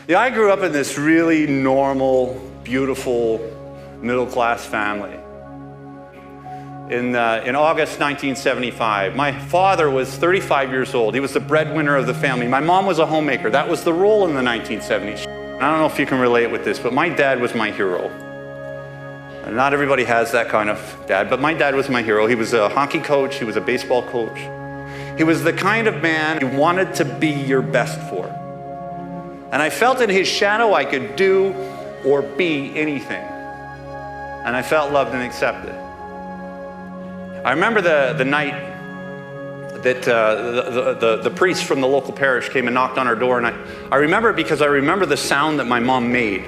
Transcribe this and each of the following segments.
Yeah, I grew up in this really normal, beautiful, middle-class family. In August 1975, my father was 35 years old. He was the breadwinner of the family. My mom was a homemaker. That was the role in the 1970s. I don't know if you can relate with this, but my dad was my hero. And not everybody has that kind of dad, but my dad was my hero. He was a hockey coach. He was a baseball coach. He was the kind of man you wanted to be your best for. And I felt in his shadow I could do or be anything. And I felt loved and accepted. I remember the night that the priest from the local parish came and knocked on our door, and I remember it because I remember the sound that my mom made.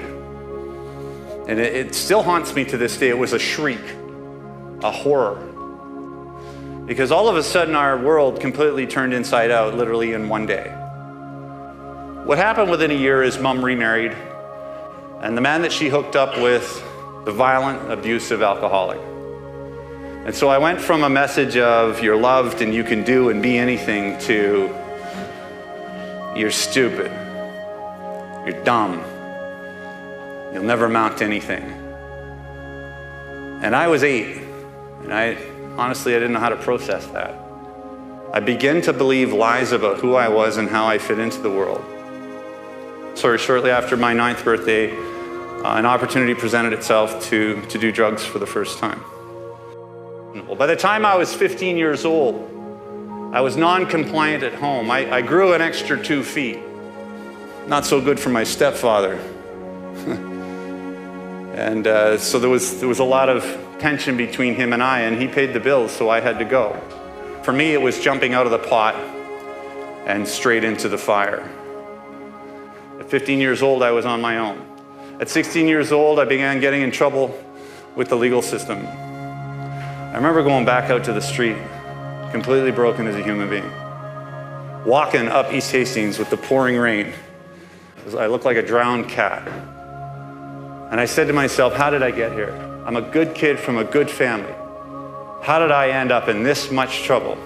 And it still haunts me to this day. It was a shriek, a horror. Because all of a sudden our world completely turned inside out, literally in one day. What happened within a year is Mom remarried, and the man that she hooked up with, the violent, abusive alcoholic. And so I went from a message of you're loved and you can do and be anything to you're stupid, you're dumb, you'll never amount to anything. And I was 8, and honestly, I didn't know how to process that. I began to believe lies about who I was and how I fit into the world. So shortly after my 9th birthday, an opportunity presented itself to do drugs for the first time. Well, by the time I was 15 years old, I was non-compliant at home. I grew an extra 2 feet. Not so good for my stepfather. And so there was a lot of tension between him and he paid the bills, so I had to go. For me, it was jumping out of the pot and straight into the fire. At 15 years old, I was on my own. At 16 years old, I began getting in trouble with the legal system. I remember going back out to the street, completely broken as a human being, walking up East Hastings with the pouring rain. I looked like a drowned cat. And I said to myself, how did I get here? I'm a good kid from a good family. How did I end up in this much trouble?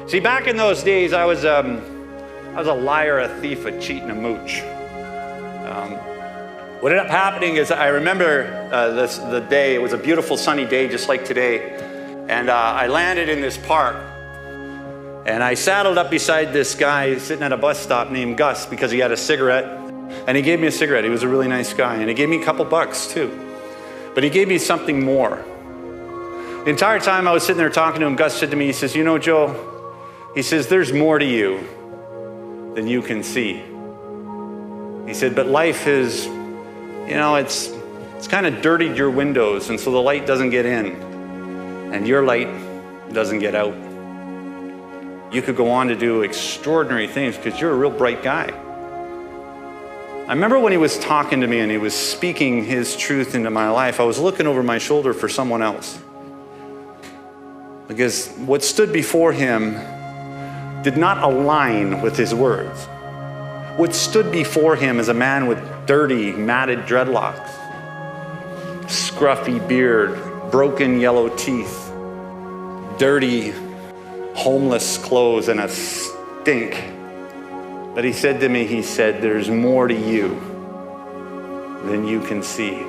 See, back in those days, I was a liar, a thief, a cheat, and a mooch. What ended up happening is I remember the day. It was a beautiful sunny day, just like today. And I landed in this park. And I saddled up beside this guy sitting at a bus stop named Gus because he had a cigarette. And he gave me a cigarette. He was a really nice guy. And he gave me a couple bucks too. But he gave me something more. The entire time I was sitting there talking to him, Gus said to me, he says, you know, Joe, he says, there's more to you than you can see. He said, but life is, you know, it's kind of dirtied your windows, and so the light doesn't get in, and your light doesn't get out. You could go on to do extraordinary things because you're a real bright guy. I remember when he was talking to me and he was speaking his truth into my life, I was looking over my shoulder for someone else. Because what stood before him did not align with his words. What stood before him is a man with dirty, matted dreadlocks, scruffy beard, broken yellow teeth, dirty, homeless clothes, and a stink. But he said to me, he said, there's more to you than you can see.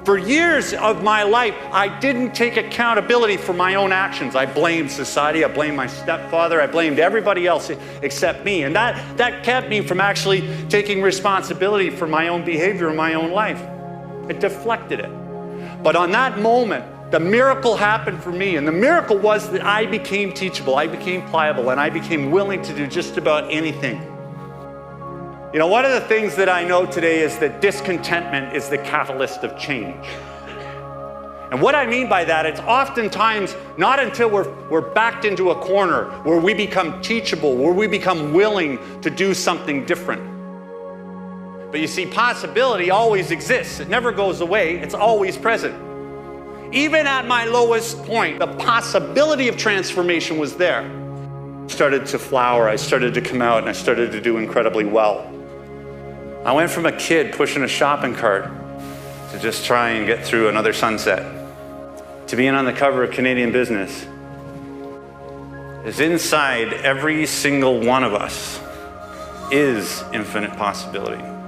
For years of my life, I didn't take accountability for my own actions. I blamed society, I blamed my stepfather, I blamed everybody else except me. And that kept me from actually taking responsibility for my own behavior in my own life. It deflected it. But on that moment, the miracle happened for me. And the miracle was that I became teachable, I became pliable, and I became willing to do just about anything. You know, one of the things that I know today is that discontentment is the catalyst of change. And what I mean by that, it's oftentimes not until we're backed into a corner where we become teachable, where we become willing to do something different. But you see, possibility always exists. It never goes away. It's always present. Even at my lowest point, the possibility of transformation was there. I started to flower, I started to come out, and I started to do incredibly well. I went from a kid pushing a shopping cart to just try and get through another sunset, to being on the cover of Canadian Business. Is inside every single one of us is infinite possibility.